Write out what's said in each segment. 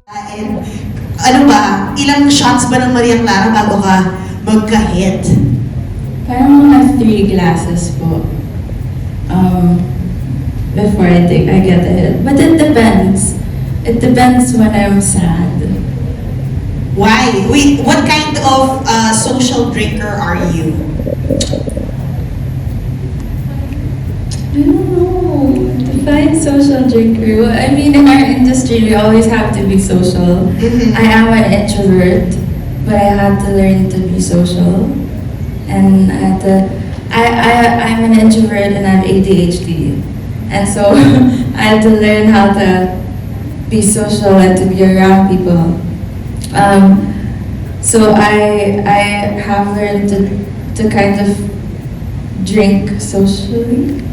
And ano ba, ilang shots ba ng Maria Clara bago ka magka-hit? Parang mga 3 glasses po. Before I get the hit. But it depends. It depends when I'm sad. Why? Wait, what kind of social drinker are you? I don't know. Define social drinker. Well, I mean, in our industry, we always have to be social. Mhm. I am an introvert, but I had to learn to be social. And I had to, I'm an introvert and I have ADHD. And so I had to learn how to be social and to be around people. So I have learned to kind of drink socially.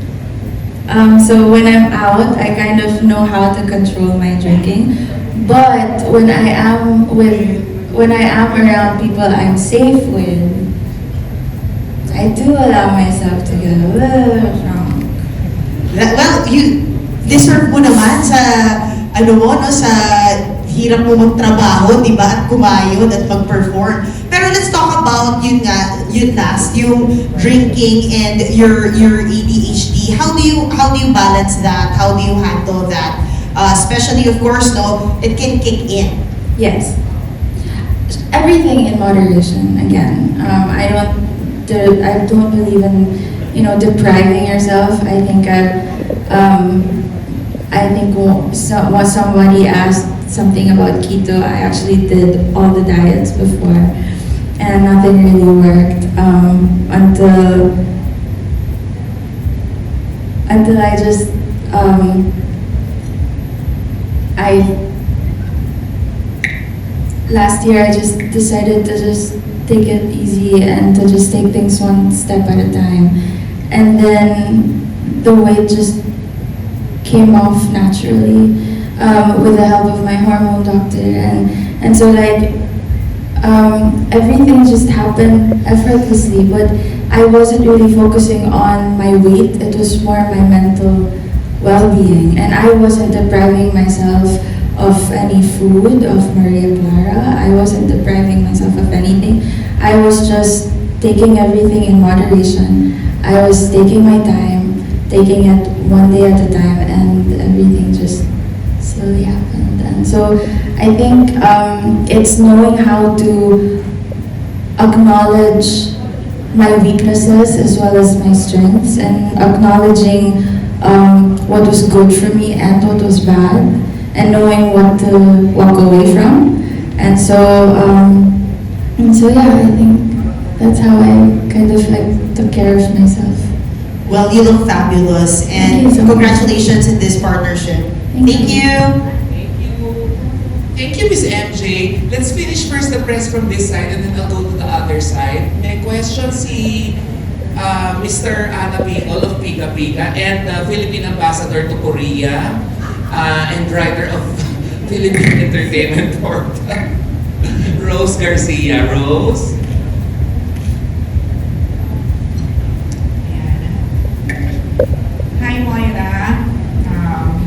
So when I'm out, I kind of know how to control my drinking. But when I am around people I'm safe with, I do allow myself to get a little drunk. Well, you deserve mo naman sa ano mo no sa hirap mo magtrabaho, 'di ba? At kumayod at mag-perform. Pero let's talk about yun nga, yun last, yung drinking and your ADHD. How do you balance that? How do you handle that? Especially of course, no, it can kick in. Yes. Everything in moderation. Again, I don't believe in depriving yourself. I think when somebody asked something about keto, I actually did all the diets before, and nothing really worked until I just last year I just decided to just take it easy and to just take things one step at a time, and then the weight just came off naturally with the help of my hormone doctor, and so everything just happened effortlessly. But I wasn't really focusing on my weight, it was more my mental well-being, and I wasn't depriving myself of any food, of Maria Clara. I wasn't depriving myself of anything. I was just taking everything in moderation. I was taking my time, taking it one day at a time, and everything just slowly happened. And so I think it's knowing how to acknowledge my weaknesses as well as my strengths, and acknowledging what was good for me and what was bad, and knowing what to walk away from. And so yeah, I think that's how I kind of took care of myself. Well, you look fabulous, and Thank you so much. congratulations in this partnership. Thank you. Thank you. Thank you, Miss MJ. Let's finish first the press from this side and then I'll go to the other side. May question si Mr. Ana Bicol of Pika Pika and Philippine Ambassador to Korea and writer of Philippine Entertainment Portal, Rose Garcia. Rose? Hi, Moira.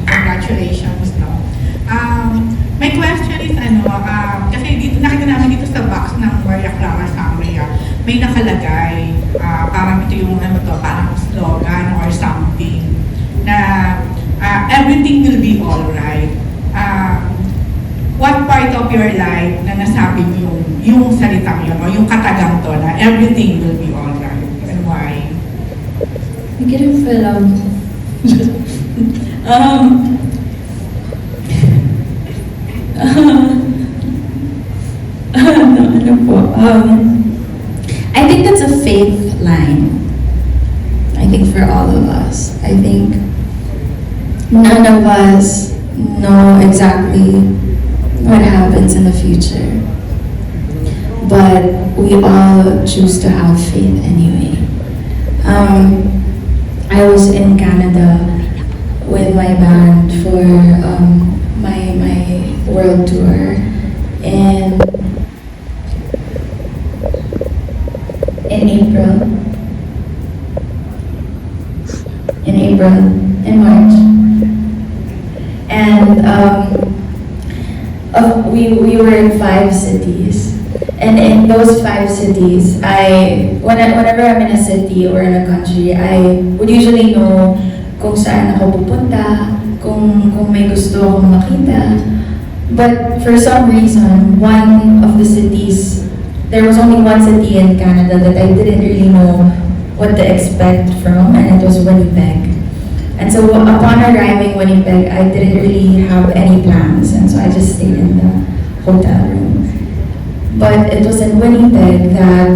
Congratulations, no? My question is, kasi dito, nakita namin dito sa box ng Maria Clara Sangria, may nakalagay, parang ito yung, parang slogan or something, na everything will be alright. What part of your life na nasabi yung salitang yun, o yung katagang to, na everything will be alright, and why? I didn't feel I think that's a faith line. I think for all of us. I think none of us know exactly what happens in the future, but we all choose to have faith anyway. I was in Canada with my band for my world tour, and in April, in March, and we were in 5 cities. And in those 5 cities, whenever I'm in a city or in a country, I would usually know kung saan ako pupunta, kung may gusto akong makita. But for some reason, one of the cities, there was only one city in Canada that I didn't really know what to expect from, and it was Winnipeg. And so upon arriving Winnipeg, I didn't really have any plans, and so I just stayed in the hotel room. But it was in Winnipeg that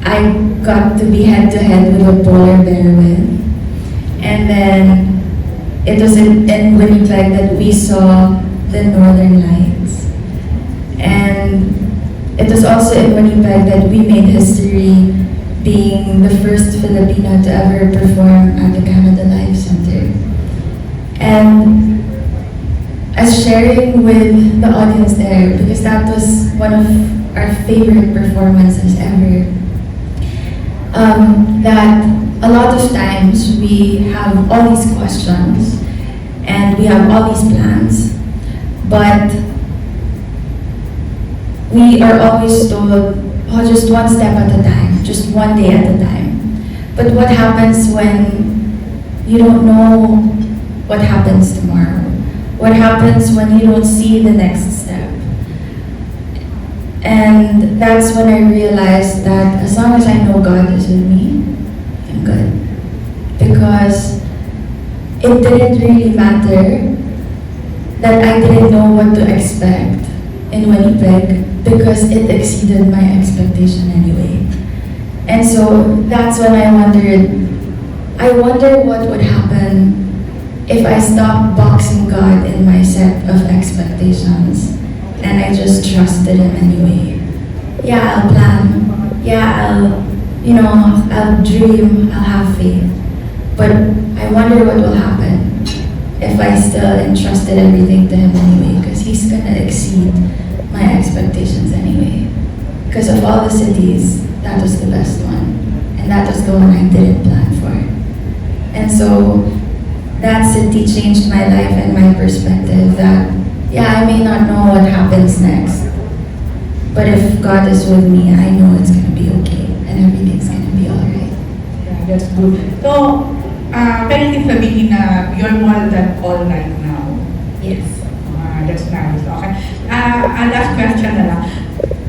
I got to be head-to-head with a polar bear with. And then it was in Winnipeg that we saw the Northern Lights. And it was also in Winnipeg that we made history being the first Filipino to ever perform at the Canada Life Center. And as sharing with the audience there, because that was one of our favorite performances ever, that a lot of times we have all these questions and we have all these plans, but we are always told, oh, just one step at a time, just one day at a time. But what happens when you don't know what happens tomorrow? What happens when you don't see the next step? And that's when I realized that as long as I know God is with me, I'm good. Because it didn't really matter that I didn't know what to expect in Winnipeg, because it exceeded my expectation anyway. And so that's when I wonder what would happen if I stopped boxing God in my set of expectations and I just trusted Him anyway. Yeah, I'll plan. Yeah, I'll dream, I'll have faith. But I wonder what will happen if I still entrusted everything to Him anyway, because He's gonna exceed my expectations anyway. Because of all the cities, that was the best one. And that was the one I didn't plan for. And so that city changed my life and my perspective that, yeah, I may not know what happens next, but if God is with me, I know it's gonna be okay and everything's gonna be alright. Yeah, that's good. So, pwede sabihin na you're more than all right now. Yes. That's nice. Okay. Last question na lang.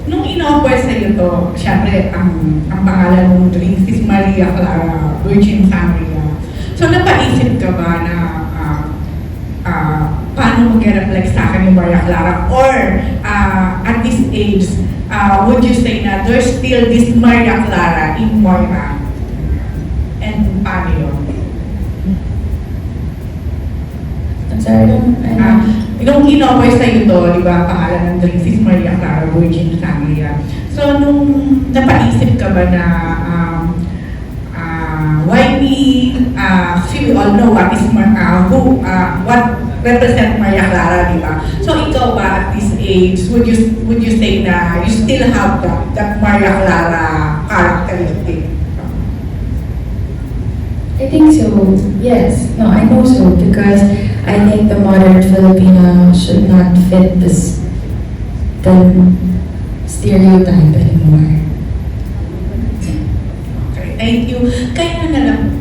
Nung in-offer sa'yo to, syempre, ang pangalan mong drink is Maria Clara, Virgin Sangria. So, napaisip ka ba na paano mag-reflect sa akin yung Maria Clara? Or, at this age, would you say na there's still this Maria Clara in Moira? And paano yun? I'm sorry, Nung in-offer sa'yo to, di ba, pangalan ng drinks is Maria Clara, Virgin Sangria. So, nung napaisip ka ba na why me, kasi we all know what represent Maria Clara, di ba? So, ikaw ba at this age, would you say na you still have that Maria Clara characteristic? I think so. Yes. No, I know so, because I think the modern Filipino should not fit the stereotype anymore. Okay, thank you. Kaya na lang,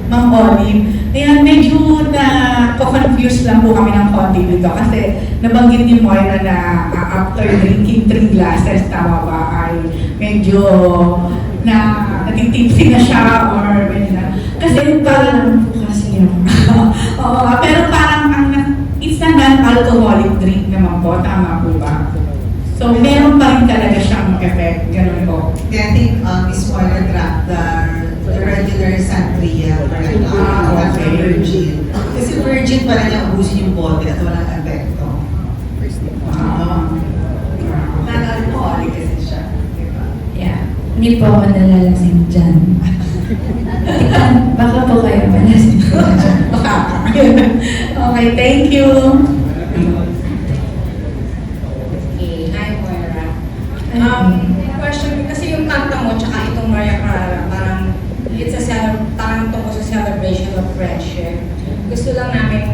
Ma'am Olive, kaya medyo na-confuse lang po kami ng konti dito kasi nabanggit ni Moira na after drinking 3 glasses, tama ba, ay medyo natitipsy na siya or medyo na. Kasi parang po kasi yun. Oo, pero parang it's a non-alcoholic drink naman po, tama po ba? So, meron pa rin talaga siyang effect, gano'n po. I think Miss Moira drank the regular sangria, not the virgin. Kasi virgin pala niya ubusin yung bote at walang epekto. Non-alcoholic kasi siya. Diba? Yeah. Hindi po ako nalalasing dyan. Baka po kayo malasing po dyan. Okay, thank you. Okay, hi Moira. Question, kasi yung kanta mo tsaka itong Maria Clara, parang parang tungkol sa celebration of friendship. Gusto lang namin,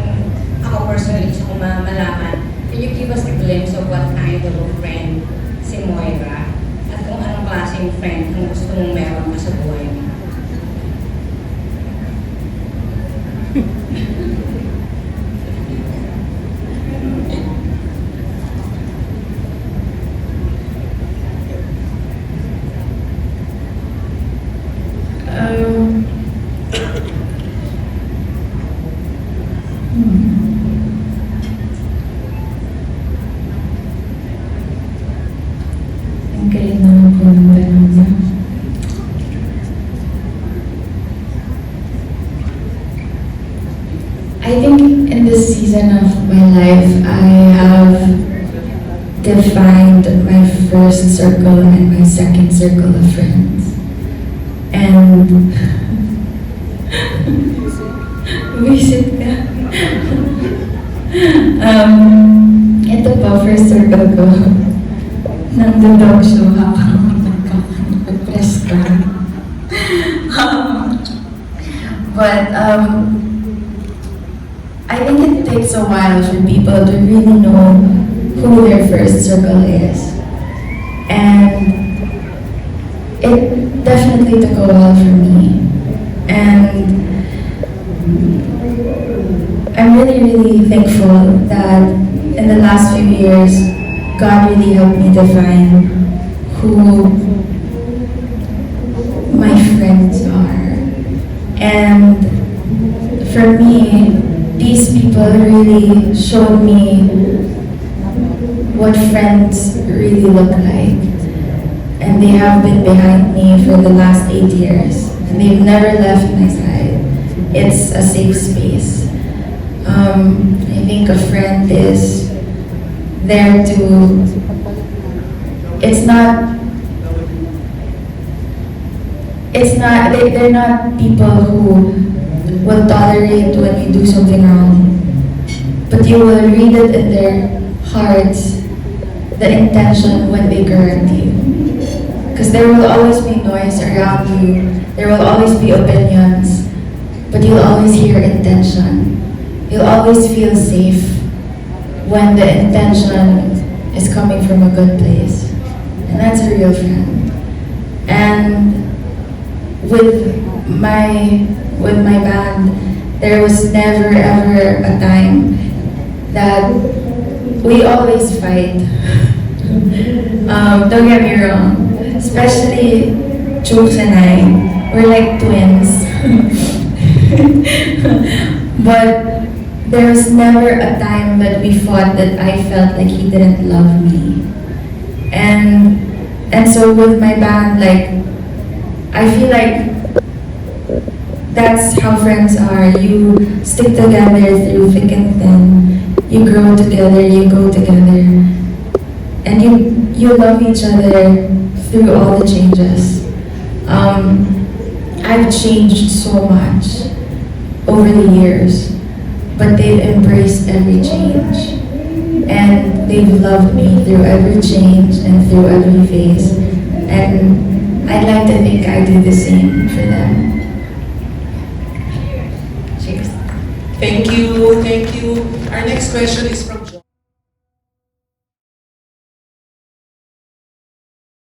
ako personally, gusto kong malaman, Can you give us a glimpse of what kind of a friend si Moira? At kung anong klaseng friend ang gusto mong meron ka sa buhay mo? Um, Ang galing naman po ng tanong niya. I think in this season of my life, I have defined my first circle and my second circle of friends. And visit ka. Ito po, first circle ko. Nandun show habang nagka-press ka. But I think it takes a while for people to really know who their first circle is. And it definitely took a while for me. And I'm really, really thankful that in the last few years, God really helped me define who my friends are. And for me, these people really showed me what friends really look like. And they have been behind me for the last 8 years. And they've never left my side. It's a safe space. I think a friend is there to, they're not people who will tolerate when you do something wrong. But you will read it in their hearts, the intention when they correct you. Because there will always be noise around you, there will always be opinions, but you'll always hear intention. You'll always feel safe when the intention is coming from a good place. And that's a real friend. And with my band, there was never ever a time that we always fight. Don't get me wrong, especially Chooks and I, we're like twins. But there was never a time that we fought that I felt like he didn't love me. And so with my band, like, I feel like that's how friends are. You stick together through thick and thin. You grow together, you go together. And you love each other through all the changes. I've changed so much over the years, but they've embraced every change. And they've loved me through every change and through every phase. And I'd like to think I do the same for them. Cheers. Thank you, thank you. Our next question is from